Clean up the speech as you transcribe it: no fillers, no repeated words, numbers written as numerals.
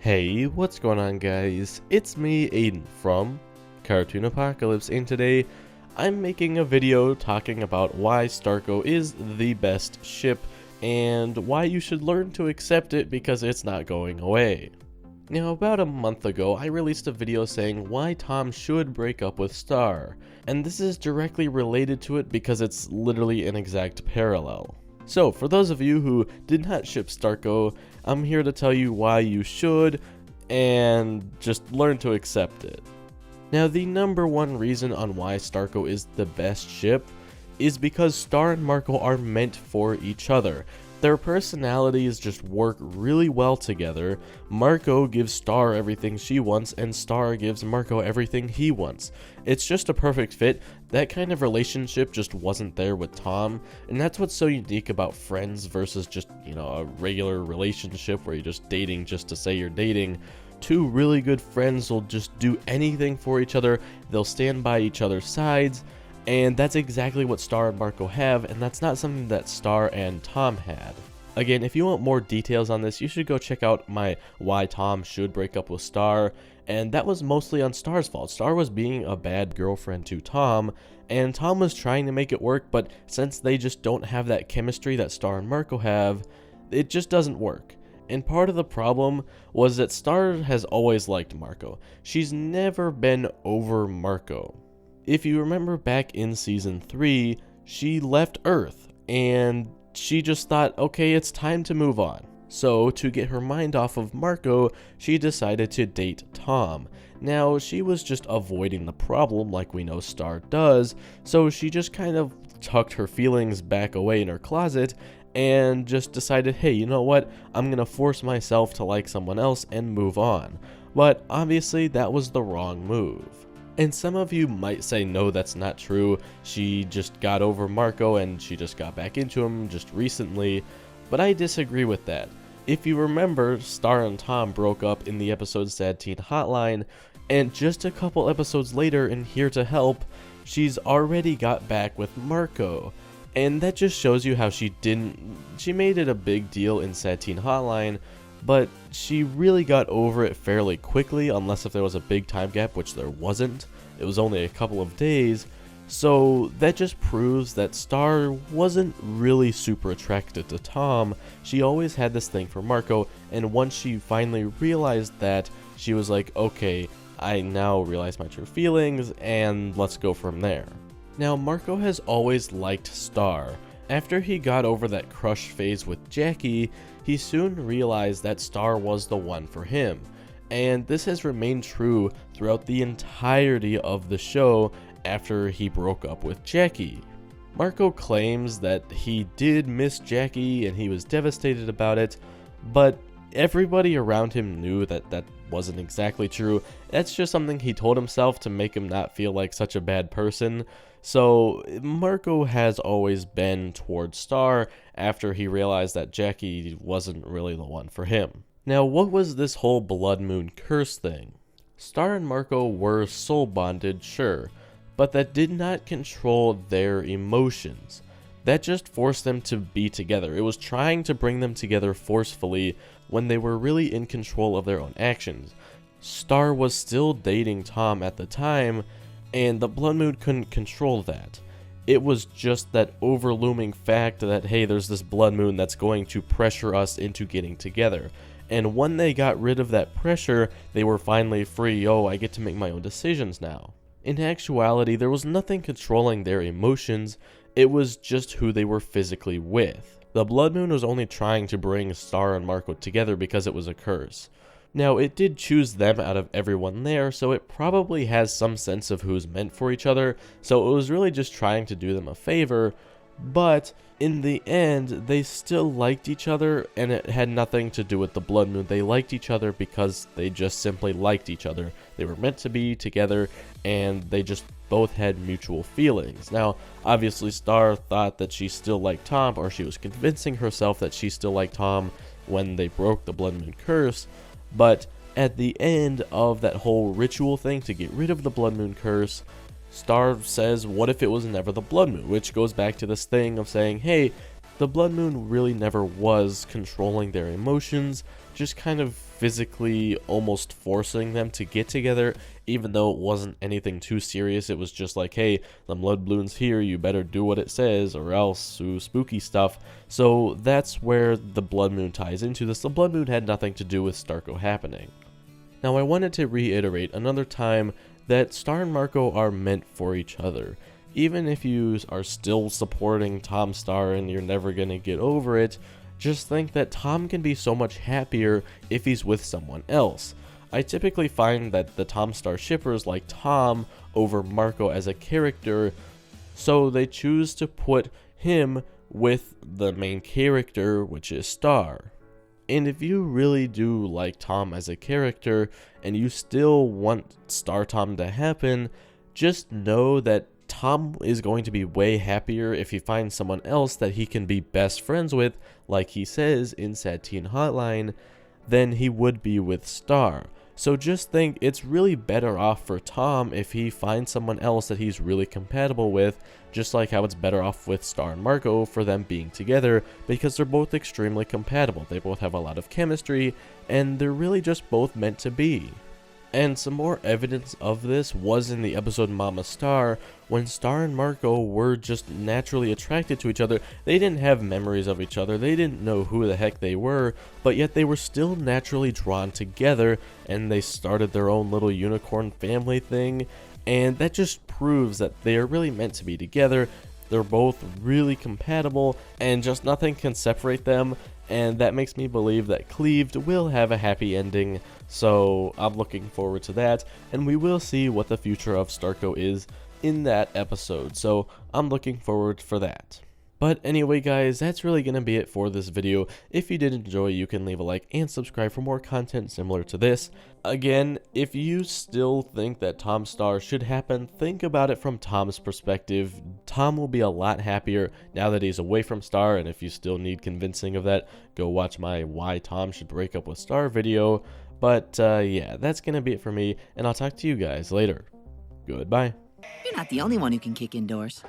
Hey, what's going on guys? It's me, Aiden, from Cartoon Apocalypse, and today I'm making a video talking about why Starco is the best ship and why you should learn to accept it because it's not going away. Now, about a month ago, I released a video saying why Tom should break up with Star, and this is directly related to it because it's literally an exact parallel. So, for those of you who did not ship Starco, I'm here to tell you why you should, and just learn to accept it. Now, the number one reason on why Starco is the best ship is because Star and Marco are meant for each other. Their personalities just work really well together. Marco gives Star everything she wants, and Star gives Marco everything he wants. It's just a perfect fit. That kind of relationship just wasn't there with Tom, and that's what's so unique about friends versus just, a regular relationship where you're just dating just to say you're dating. Two really good friends will just do anything for each other. They'll stand by each other's sides. And that's exactly what Star and Marco have, and that's not something that Star and Tom had. Again, if you want more details on this, you should go check out my why Tom should break up with Star, and that was mostly on Star's fault. Star was being a bad girlfriend to Tom, and Tom was trying to make it work, but since they just don't have that chemistry that Star and Marco have, it just doesn't work. And part of the problem was that Star has always liked Marco. She's never been over Marco. If you remember back in season 3, she left Earth, and she just thought, okay, it's time to move on. So, to get her mind off of Marco, she decided to date Tom. Now, she was just avoiding the problem like we know Star does, so she just kind of tucked her feelings back away in her closet and just decided, hey, you know what, I'm gonna force myself to like someone else and move on. But obviously, that was the wrong move. And some of you might say, no, that's not true. She just got over Marco and she just got back into him just recently. But I disagree with that. If you remember, Star and Tom broke up in the episode Sad Teen Hotline, and just a couple episodes later in Here to Help, she's already got back with Marco. And that just shows you how she made it a big deal in Sad Teen Hotline, but she really got over it fairly quickly, unless if there was a big time gap, which there wasn't. It was only a couple of days, so that just proves that Star wasn't really super attracted to Tom. She always had this thing for Marco, and once she finally realized that, she was like, okay, I now realize my true feelings, and let's go from there. Now, Marco has always liked Star. After he got over that crush phase with Jackie, he soon realized that Star was the one for him, and this has remained true throughout the entirety of the show after he broke up with Jackie. Marco claims that he did miss Jackie and he was devastated about it, but everybody around him knew that that wasn't exactly true. That's just something he told himself to make him not feel like such a bad person. So Marco has always been towards Star after he realized that Jackie wasn't really the one for him. Now, what was this whole blood moon curse thing? Star and Marco were soul bonded, sure, but that did not control their emotions. That just forced them to be together. It was trying to bring them together forcefully when they were really in control of their own actions. Star was still dating Tom at the time, and the blood moon couldn't control that. It was just that overlooming fact that, hey, there's this blood moon that's going to pressure us into getting together. And when they got rid of that pressure, they were finally free. Oh, I get to make my own decisions now. In actuality, there was nothing controlling their emotions. It was just who they were physically with. The blood moon was only trying to bring Star and Marco together because it was a curse. Now, it did choose them out of everyone there, so it probably has some sense of who's meant for each other, so it was really just trying to do them a favor, but in the end, they still liked each other, and it had nothing to do with the blood moon. They liked each other because they just simply liked each other. They were meant to be together, and they just both had mutual feelings. Now, obviously, Star thought that she still liked Tom, or she was convincing herself that she still liked Tom when they broke the blood moon curse. But at the end of that whole ritual thing to get rid of the blood moon curse, Star says, what if it was never the blood moon? Which goes back to this thing of saying, hey, the blood moon really never was controlling their emotions, just kind of physically almost forcing them to get together, even though it wasn't anything too serious. It was just like, hey, the blood balloon's here, you better do what it says or else, ooh, spooky stuff. So that's where the blood moon ties into this. The blood moon had nothing to do with Starco happening. Now, I wanted to reiterate another time that Star and Marco are meant for each other. Even if you are still supporting Tom Star and you're never gonna get over it, just think that Tom can be so much happier if he's with someone else. I typically find that the Tom Star shippers like Tom over Marco as a character, so they choose to put him with the main character, which is Star. And if you really do like Tom as a character and you still want Star Tom to happen, just know that Tom is going to be way happier if he finds someone else that he can be best friends with, like he says in Sad Teen Hotline, than he would be with Star. So just think it's really better off for Tom if he finds someone else that he's really compatible with, just like how it's better off with Star and Marco for them being together, because they're both extremely compatible. They both have a lot of chemistry, and they're really just both meant to be. And some more evidence of this was in the episode Mama Star, when Star and Marco were just naturally attracted to each other. They didn't have memories of each other, they didn't know who the heck they were, but yet they were still naturally drawn together, and they started their own little unicorn family thing, and that just proves that they are really meant to be together. They're both really compatible, and just nothing can separate them, and that makes me believe that Cleaved will have a happy ending, so I'm looking forward to that, and we will see what the future of Starco is in that episode, so I'm looking forward for that. But anyway guys, that's really going to be it for this video. If you did enjoy, you can leave a like and subscribe for more content similar to this. Again, if you still think that Tom Star should happen, think about it from Tom's perspective. Tom will be a lot happier now that he's away from Star, and if you still need convincing of that, go watch my Why Tom Should Break Up with Star video. But yeah, that's going to be it for me, and I'll talk to you guys later. Goodbye. You're not the only one who can kick indoors.